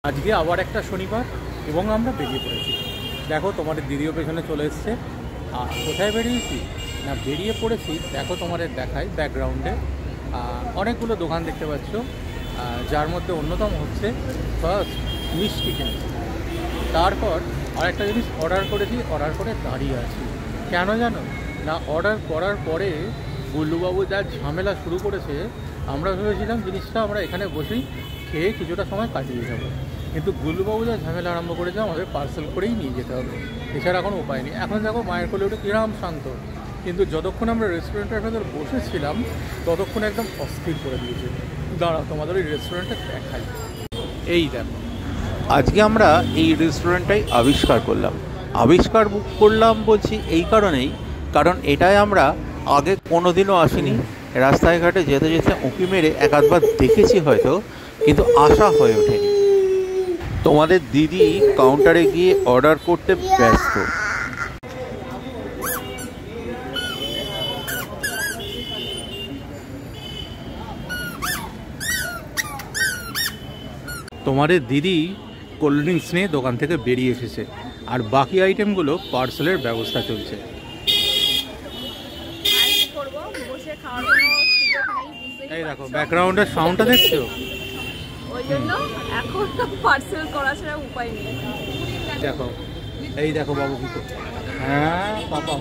আজকে আবার একটা শনিবার এবং আমরা বেরিয়ে পড়েছি। দেখো তোমাদের দিদিও পেছনে চলে এসছে। আর কোথায় বেরিয়েছি না, বেরিয়ে পড়েছি দেখো তোমাদের দেখাই ব্যাকগ্রাউন্ডে অনেকগুলো দোকান দেখতে পাচ্ছ, যার মধ্যে অন্যতম হচ্ছে ফার্স্ট মিষ্টি কিনেছি। তারপর আরেকটা জিনিস অর্ডার করেছি, অর্ডার করে দাঁড়িয়ে আছি। কেন জানো না, অর্ডার করার পরে গুল্লুবাবু যা ঝামেলা শুরু করেছে, আমরা ভেবেছিলাম জিনিসটা আমরা এখানে বসেই খেয়ে কিছুটা সময় কাটিয়ে যাবো, কিন্তু গুল্লুবাবু যা ঝামেলা আরম্ভ করেছে আমাদের পার্সেল করেই নিয়ে যেতে হবে, এছাড়া কোনো উপায় নেই। এখন দেখো মায়ের কোলে উঠে কিরম শান্ত, কিন্তু যতক্ষণ আমরা রেস্টুরেন্টের ভেতর বসেছিলাম ততক্ষণ একদম অস্থির করে দিয়েছে। দাঁড়াও তোমাদের ওই রেস্টুরেন্টে দেখাই। এই দেখো আজকে আমরা এই রেস্টুরেন্টটাই আবিষ্কার করলাম বলছি এই কারণেই, কারণ এটাই আমরা আগে কোনোদিনও আসিনি। রাস্তায় ঘাটে যেতে যেতে উঁকি মেরে এক আধবার দেখেছি হয়তো, কিন্তু আসা হয়ে ওঠেনি। তোমাদের দিদি কাউন্টারে গিয়ে অর্ডার করতে ব্যস্ত। তোমাদের দিদি কোল্ড ড্রিঙ্কস নিয়ে দোকান থেকে বেরিয়ে এসেছে, আর বাকি আইটেমগুলো পার্সেলের ব্যবস্থা চলছে। এই দেখো ব্যাকগ্রাউন্ডের সাউন্ডটা দেখছো, ওই জন্য এখন পার্সেল করা ছাড়া উপায় নেই। দেখো এই দেখো বাবু কি করছে, হ্যাঁ পাপা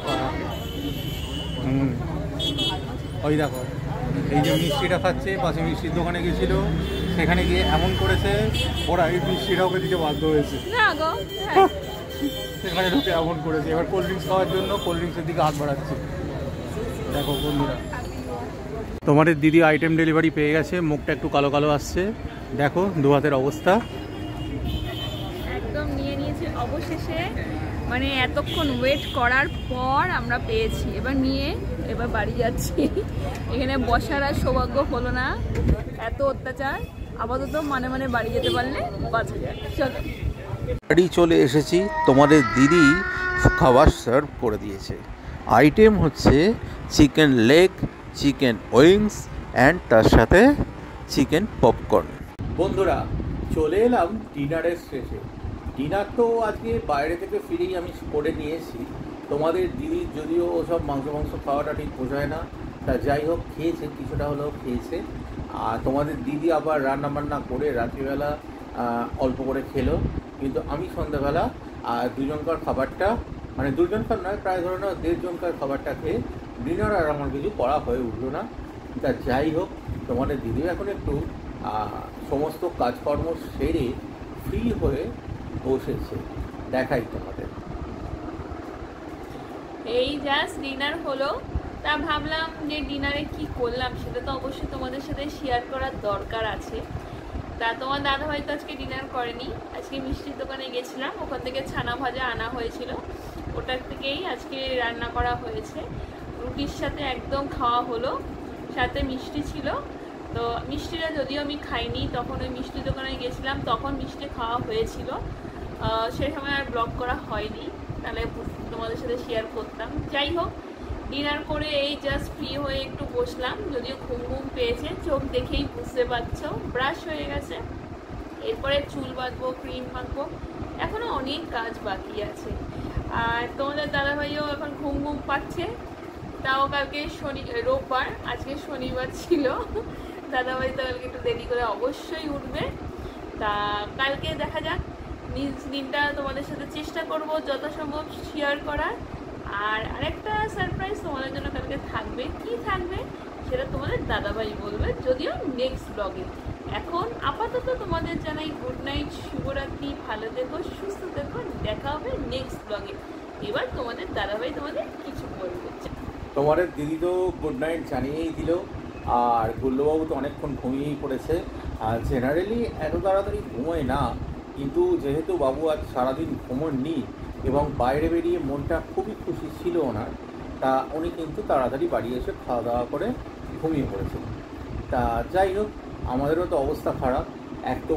ওই দেখো এই যে মিষ্টিটা খাচ্ছে, পাশে মিষ্টির দোকানে গেছিল, সেখানে গিয়ে এমন করেছে ওরা এই মিষ্টিটা ওকে দিতে বাধ্য হয়েছে, সেখানে ঢুকে এমন করেছে। এবার কোল্ড ড্রিঙ্কস খাওয়ার জন্য কোল্ড ড্রিঙ্কসের দিকে হাত বাড়াচ্ছে। দেখো বন্ধুরা, তোমাদের দিদি আইটেম ডেলিভারি পেয়ে গেছে, মুখটা একটু কালো কালো আসছে, দেখো দু হাতের অবস্থা একদম নিয়ে নিয়েছে অবশেষে। মানে এতক্ষণ ওয়েট করার পর আমরা পেয়েছি, এবার বাড়ি যাচ্ছি। এখানে বসার আর সৌভাগ্য হলো না, এত অত্যাচার। আপাতত মানে বাড়ি যেতে পারলে বাঁচা যায়। চলো বাড়ি চলে এসেছি, তোমাদের দিদি খাবার সার্ভ করে দিয়েছে। আইটেম হচ্ছে chicken leg, chicken wings and তার সাথে চিকেন পপকর্ন। বন্ধুরা চলে এলাম ডিনারের শেষে। ডিনার তো আজকে বাইরে থেকে ফিরেই আমি করে নিয়েছি। তোমাদের দিদি যদিও ওসব মাংস খাওয়াটা ঠিক বোঝায় না, তা যাই হোক খেয়েছে, কিছুটা হলেও খেয়েছে। আর তোমাদের দিদি আবার রান্না বান্না করে রাত্রিবেলা অল্প করে খেলো, কিন্তু আমি সন্ধ্যাবেলা দুজনকার খাবারটা, মানে দুজনকার নয়, প্রায় ধরে নাও 1.5 জনকার খাবারটা খেয়ে ডিনার আর আমার কিছু করা হয়ে উঠলো না। তা যাই হোক তোমাদের দিদিও এখন একটু সমস্ত কাজকর্ম সেরে ফ্রি হয়ে বসেছে, দেখাই তোমাদের। এই জাস্ট ডিনার হলো, তা ভাবলাম যে ডিনারে কি করলাম সেটা তো অবশ্যই তোমাদের সাথে শেয়ার করার দরকার আছে। তা তোমার দাদাভাই তো আজকে ডিনার করেনি, আজকে মিষ্টির দোকানে গেছিলাম, ওখান থেকে ছানা ভাজা আনা হয়েছিল, ওটার থেকেই আজকে রান্না করা হয়েছে। রুটির সাথে একদম খাওয়া হলো, সাথে মিষ্টি ছিল। তো মিষ্টিটা যদিও আমি খাইনি, তখন ওই মিষ্টির দোকানে গেছিলাম, তখন মিষ্টি খাওয়া হয়েছিল, সেই সময় আর ব্লগ করা হয়নি, তাহলে তোমাদের সাথে শেয়ার করতাম। যাই হোক ডিনার করে এই জাস্ট ফ্রি হয়ে একটু বসলাম, যদিও ঘুম পেয়েছে, চোখ দেখেই বুঝতে পারছো। ব্রাশ হয়ে গেছে, এরপরে চুল বাঁধবো, ক্রিম মাখবো, এখনো অনেক কাজ বাকি আছে। আর তোমাদের দাদাভাইও এখন ঘুম পাচ্ছে, তাও কালকে রোববার, আজকে শনিবার ছিল। দাদাভাই তো কালকে একটু দেরি করে অবশ্যই উঠবে। তা কালকে দেখা যাক, নিজ দিনটা তোমাদের সাথে চেষ্টা করব যথাসম্ভব শেয়ার করার। আর আরেকটা সারপ্রাইজ তোমাদের জন্য কালকে থাকবে, কি থাকবে সেটা তোমাদের দাদাভাই বলবে, যদিও নেক্সট ব্লগে। এখন আপাতত তোমাদের জানাই গুড নাইট, শুভরাত্রি, ভালো থেকো, সুস্থ থেকো, দেখা হবে নেক্সট ব্লগে। এবার তোমাদের দাদাভাই তোমাদের কিছু বলবে। তোমাদের দিদি তো গুড নাইট জানিয়েই দিল, আর গুল্লুবাবু তো অনেকক্ষণ ঘুমিয়েই পড়েছে। আর জেনারেলি এত তাড়াতাড়ি ঘুমোয় না, কিন্তু যেহেতু বাবু আজ সারাদিন ঘুমোননি এবং বাইরে বেরিয়ে মনটা খুবই খুশি ছিল ওনার, তা উনি কিন্তু তাড়াতাড়ি বাড়ি এসে খাওয়া দাওয়া করে ঘুমিয়ে পড়েছেন। তা যাই হোক আমাদেরও তো অবস্থা খারাপ। এক তো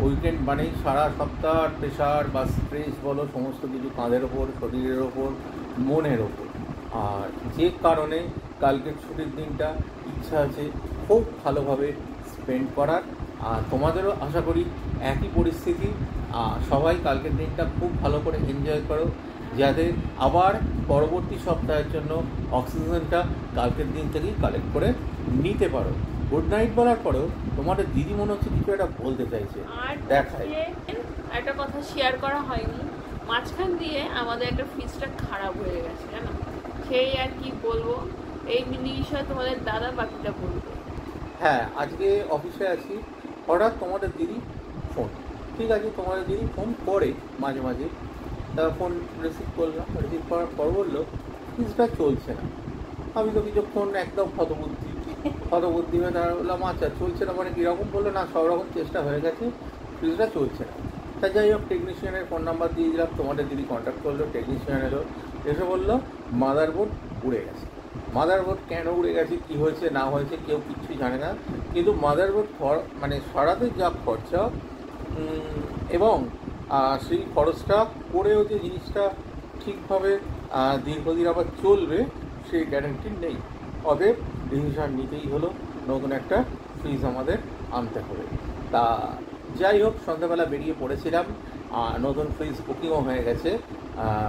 উইকেন্ড মানেই সারা সপ্তাহ প্রেশার বা স্ট্রেস বলো, সমস্ত কিছু কাঁধের ওপর, শরীরের ওপর, মনের ওপর। আর যে কারণে কালকের ছুটির দিনটা ইচ্ছা আছে খুব ভালোভাবে স্পেন্ড করার। তোমাদেরও আশা করি একই পরিস্থিতি। সবাই কালকের দিনটা খুব ভালো করে এনজয় করো, যাতে আবার পরবর্তী সপ্তাহের জন্য অক্সিজেনটা কালকের দিন থেকেই কালেক্ট করে নিতে পারো। গুড নাইট বলার পরেও তোমাদের দিদি মনে হচ্ছে কিছু একটা বলতে চাইছে, দেখায়। একটা কথা শেয়ার করা হয়নি, মাঝখান দিয়ে আমাদের একটা ফ্রিজটা খারাপ হয়ে গেছে, জানো, সেই আর কি বলবো, এই বিষয়ে তোমাদের দাদা বাকিটা বলবে। হ্যাঁ, আজকে অফিসে আছি, হঠাৎ তোমাদের দিদি ফোন, ঠিক আছে, তোমাদের দিদি ফোন করে মাঝে মাঝে, তা ফোন রিসিভ করলাম, রিসিভ করার পর বললো ফ্রিজটা চলছে না। আমি তো কিছুক্ষণ একদম হতবুদ্ধি হয়ে তারা বললাম আচ্ছা চলছে না মানে কীরকম, বললো না সব রকম চেষ্টা হয়ে গেছে, ফ্রিজটা চলছে না। তা যাই হোক, টেকনিশিয়ানের ফোন নাম্বার দিয়ে দিলাম, তোমাদের দিদি কন্ট্যাক্ট করলো, টেকনিশিয়ান এলো, এসে বললো মাদারবোর্ড উড়ে গেছে। মাদারবোর্ড কেন উড়ে গেছে, কী হয়েছে না হয়েছে কেউ কিচ্ছুই জানে না, কিন্তু মাদারবোর্ড মানে সরাতে যা খরচা এবং সেই খরচটা করেও যে জিনিসটা ঠিকভাবে দীর্ঘদিন আবার চলবে সেই গ্যারান্টি নেই। অতএব ডিসিশন নিতেই হলো, নতুন একটা ফ্রিজ আমাদের আনতে হবে। তা যাই হোক, সন্ধ্যাবেলা বেরিয়ে পড়েছিলাম, নতুন ফ্রিজ বুকিংও হয়ে গেছে,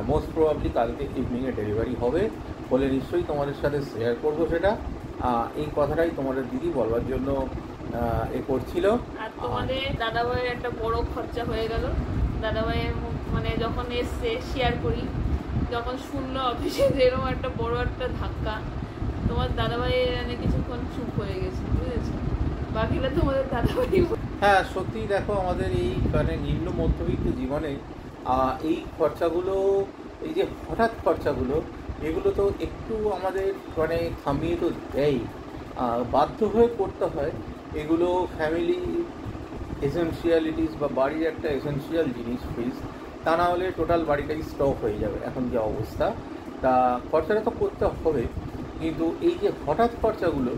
মোস্ট প্রবাবলি কালকে ইভিনিংয়ে ডেলিভারি হবে, বলে নিশ্চয়ই তোমাদের সাথে শেয়ার করবো সেটা। এই কথাটাই তোমাদের দিদি বলবার জন্য এ করছিল। আর তোমাদের দাদাভাইয়ের একটা বড় খরচা হয়ে গেল, দাদাভাইয়ের মানে যখন এসছে শেয়ার করি, যখন শুনলো অফিসে এরকম একটা বড় একটা ধাক্কা, তোমার দাদাভাই মানে কিছুক্ষণ চুপ হয়ে গেছে, বুঝেছো, বাকিটা তোমাদের দাদাভাই। হ্যাঁ সত্যি, দেখো আমাদের এই মানে নিম্ন মধ্যবিত্ত জীবনে এই খরচাগুলো, এই যে হঠাৎ খরচাগুলো, এগুলো তো একটু আমাদের মানে থামিয়ে তো দেয়, বাধ্য হয়ে করতে হয় এগুলো। ফ্যামিলি এসেনশিয়ালিটিস বা বাড়ির একটা এসেনশিয়াল জিনিস ফ্রিজ, তা না হলে টোটাল বাড়িটাই স্টক হয়ে যাবে এখন যে অবস্থা। তা খরচাটা তো করতে হবে, কিন্তু এই যে হঠাৎ খরচাগুলো,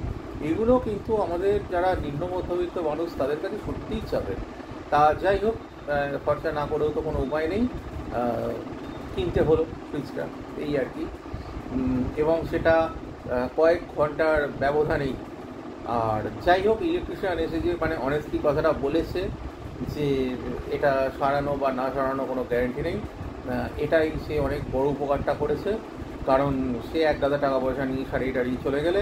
এগুলো কিন্তু আমাদের যারা নিম্ন মধ্যবিত্ত মানুষ তাদের কাছে সত্যিই চাপের। তা যাই হোক, খরচা না করেও তো কোনো উপায় নেই, কিনতে হলো ফ্রিজটা, এই আর কি। এবং সেটা কয়েক ঘন্টার ব্যবধানেই। আর যাই হোক, ইলেকট্রিশিয়ান এসে যে মানে অনেস্টলি কথাটা বলেছে যে এটা সারানো বা না সারানো কোনো গ্যারেন্টি নেই, এটাই সে অনেক বড় উপকারটা করেছে। কারণ সে এক গাদা টাকা পয়সা নিয়ে সারিয়ে টারিয়ে চলে গেলে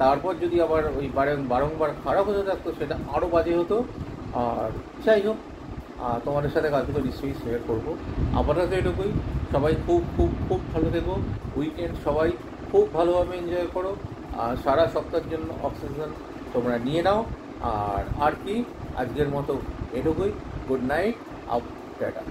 তারপর যদি আবার ওই বারংবার খারাপ হতে থাকতো সেটা আরও বাজে হতো। আর যাই হোক, তোমাদের সাথে কালকে তো নিশ্চয়ই শেয়ার করবো। আপাতত এটুকুই, সবাই খুব খুব খুব ভালো থেকো, উইকেন্ড সবাই খুব ভালোভাবে এনজয় করো, আর সারা সপ্তাহের জন্য অক্সিজেন তোমরা নিয়ে নাও। আর কি, আজকের মতো এটুকুই, গুড নাইট, আপ, টাটা।